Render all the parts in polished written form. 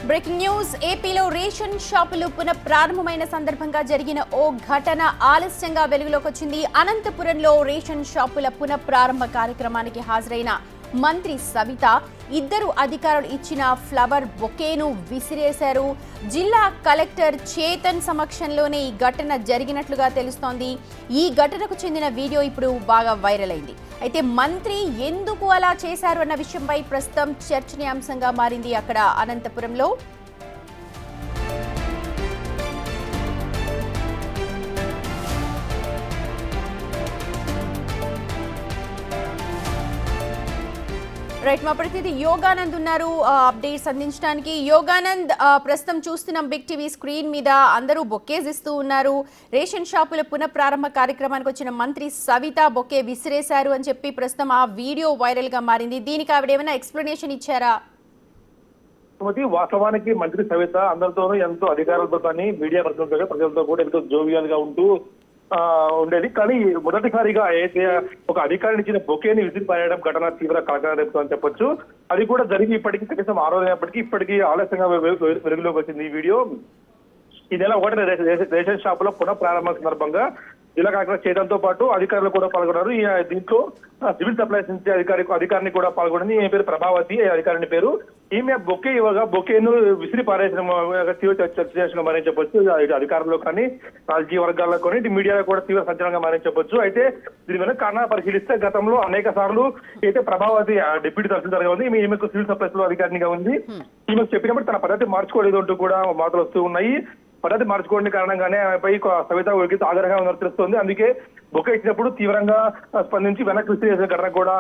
Breaking news ఏపీలో ration షాపులు పునఃప్రారంభమైన సందర్భంగా జరిగిన ఓ ఘటన ఆలస్యంగా వెలుగులోకి వచ్చింది. అనంతపురంలో రేషన్ షాపుల పునఃప్రారంభ కార్యక్రమానికి హాజరైన మంత్రి సవిత ఇద్దరు అధికారులు ఇచ్చిన ఫ్లవర్ బొకేను విసిరేశారు. జిల్లా కలెక్టర్ చేతన్ సమక్షంలోనే ఈ ఘటన జరిగినట్లుగా తెలుస్తోంది. ఈ ఘటనకు చెందిన వీడియో ఇప్పుడు బాగా వైరల్ అయింది. అయితే మంత్రి ఎందుకు అలా చేశారు అన్న విషయంపై ప్రస్తుతం చర్చనీయాంశంగా మారింది అక్కడ అనంతపురంలో. రైట్, మా ప్రతినిధి యోగానంద్ ఉన్నారు అప్డేట్స్ అందించడానికి. యోగానంద్, ప్రస్తుతం చూస్తున్నాం బిగ్ టీవీ స్క్రీన్ మీద అందరూ బొకేస్ ఇస్తూ ఉన్నారు. రేషన్ షాపుల పునఃప్రారంభ కార్యక్రమానికి వచ్చిన మంత్రి సవిత బొకే విసిరేశారు అని చెప్పి ప్రస్తుతం ఆ వీడియో వైరల్ గా మారింది. దీనికి ఆవిడ ఏమైనా ఎక్స్ప్లెనేషన్ ఇచ్చారా? వాస్తవానికి మంత్రి సవిత అందరితోనూ ఎంతో అధికారులతో కానీ మీడియా ప్రజలతో కూడా ఎంతో జోవియల్ గా ఉంటూ ఉండేది. కానీ మొదటిసారిగా అయితే ఒక అధికారిని ఇచ్చిన బొకేని విసిరి పారేయడం ఘటన తీవ్ర కలకలం రేపుతుందని చెప్పొచ్చు. అది కూడా జరిగి ఇప్పటికీ కనీసం 6 రోజులైనప్పటికీ ఇప్పటికీ ఆలస్యంగా వెలుగులోకి వచ్చింది ఈ వీడియో. ఈ నెల 1 రేషన్ షాపులో పునఃప్రారంభం సందర్భంగా జిల్లా కలెక్టర్ చేయడంతో పాటు అధికారులు కూడా పాల్గొన్నారు. దీంట్లో సివిల్ సప్లైస్ నుంచి అధికారిని కూడా పాల్గొన్నది. ఈమె పేరు ప్రభావతి, అధికారిని పేరు. ఈమె బొకే ఇవ్వగా బొకేను విసిరి పారేసిన తీవ్ర చర్చనీయాంశంగా మారని చెప్పొచ్చు. అధికారులు కానీ రాజకీయ వర్గాల్లో కానీ ఇటు మీడియాలో కూడా తీవ్ర సంచలనంగా మారని చెప్పొచ్చు. అయితే దీని వెనక కారణాలు పరిశీలిస్తే గతంలో అనేక సార్లు అయితే ప్రభావతి డిప్యూటీ తహసీల్దార్గా ఉంది. ఈమెకు సివిల్ సప్లైస్ లో అధికారినిగా ఉంది. ఈమెకు చెప్పినప్పుడు తన పద్ధతి మార్చుకోలేదు అంటూ కూడా మాటలు వస్తూ ఉన్నాయి. పద్ధతి మార్చుకోవడం కారణంగానే ఆమెపై సవిత ఆగ్రహంగా తెలుస్తోంది. అందుకే బొకే ఇచ్చినప్పుడు తీవ్రంగా స్పందించి వెనక్కి విసిరేసిన ఘటన కూడా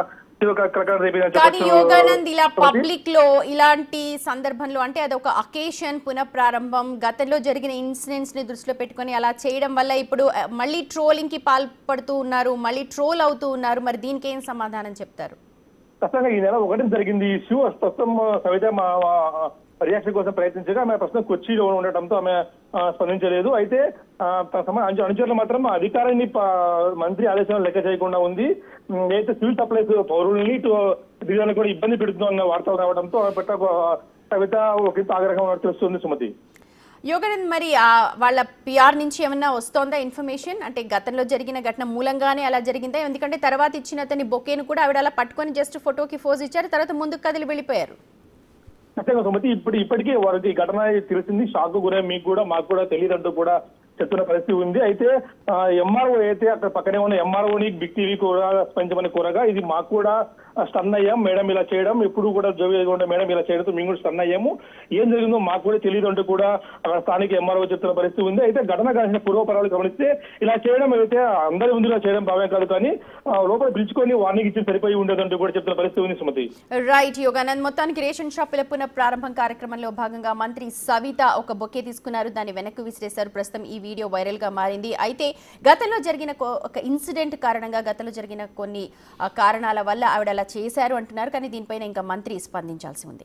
యోగానంద్, ఇలా పబ్లిక్ లో ఇలాంటి సందర్భంలో అంటే అదొక అకేషన్ పునఃప్రారంభం, గతంలో జరిగిన ఇన్సిడెంట్స్ ని దృష్టిలో పెట్టుకుని అలా చేయడం వల్ల ఇప్పుడు మళ్ళీ ట్రోలింగ్ కి పాల్పడుతూ ఉన్నారు, మళ్ళీ ట్రోల్ అవుతూ ఉన్నారు. మరి దీనికి ఏం సమాధానం చెప్తారు? ఖచ్చితంగా ఈ నెల 1 జరిగింది ఈ ఇష్యూ. ప్రస్తుతం సవిత రియాక్షన్ కోసం ప్రయత్నించగా ఆమె ప్రస్తుతం కొచ్చిలో ఉండటంతో ఆమె స్పందించలేదు. అయితే అనుచరులు మాత్రం అధికారాన్ని మంత్రి ఆదేశాలను లెక్క చేయకుండా ఉంది. అయితే సివిల్ సప్లైస్ పౌరుల్ని దిగాన్ని కూడా ఇబ్బంది పెడుతున్న వార్తలు రావడంతో సవిత ఒక ఆగ్రహం తెలుస్తుంది. సుమతి, యోగానంద్, మరి వాళ్ళ పిఆర్ నుంచి ఏమన్నా వస్తోందా ఇన్ఫర్మేషన్? అంటే గతంలో జరిగిన ఘటన మూలంగానే అలా జరిగిందా? ఎందుకంటే తర్వాత ఇచ్చిన అతని బొకేను కూడా ఆవిడ అలా పట్టుకొని జస్ట్ ఫోటోకి ఫోజ్ ఇచ్చారు, తర్వాత ముందుకు కదిలి వెళ్ళిపోయారు. ఖచ్చితంగా సుమతి, ఇప్పటికీ వారికి ఘటన తెలిసింది. షాక్ గురే మీకు కూడా మాకు కూడా తెలియదంటూ కూడా చెప్తున్న పరిస్థితి ఉంది. అయితే ఎంఆర్ఓ అయితే అక్కడ పక్కనే ఉన్న ఎంఆర్ఓని బిగ్ టీవీ కూడా స్పందించమని కోరగా ఇది మాకు కూడా స్టన్ అయ్యాం, మేడం ఇలా చేయడం ఎప్పుడు కూడా జోవియల్గా ఉండే మేడం ఇలా చేయడంతో మేము కూడా స్టన్ అయ్యాము, ఏం జరిగిందో మాకు కూడా తెలియదు అంటూ కూడా అక్కడ స్థానిక ఎంఆర్ఓ చెప్తున్న పరిస్థితి ఉంది. అయితే ఘటన కలిసిన పూర్వపరాలు గమనిస్తే ఇలా చేయడం అయితే అందరి ముందుగా చేయడం భావ్యం కాదు, కానీ లోపల పిలుచుకొని వార్నింగ్ ఇచ్చి సరిపోయి ఉండేదంటూ కూడా చెప్తున్న పరిస్థితి ఉంది. సుమతి, రైట్ యోగానంద్, మొత్తానికి రేషన్ షాపుల పునఃప్రారంభం కార్యక్రమంలో భాగంగా మంత్రి సవిత ఒక బొకే తీసుకున్నారు, దాన్ని వెనక్కి విసిరేశారు. ప్రస్తుతం ఈ వీడియో వైరల్ గా మారింది. అయితే గతంలో జరిగిన ఒక ఇన్సిడెంట్ కారణంగా, గతంలో జరిగిన కొన్ని కారణాల వల్ల ఆవిడ అలా చేశారు అంటున్నారు. కానీ దీనిపైన ఇంకా మంత్రి స్పందించాల్సి ఉంది.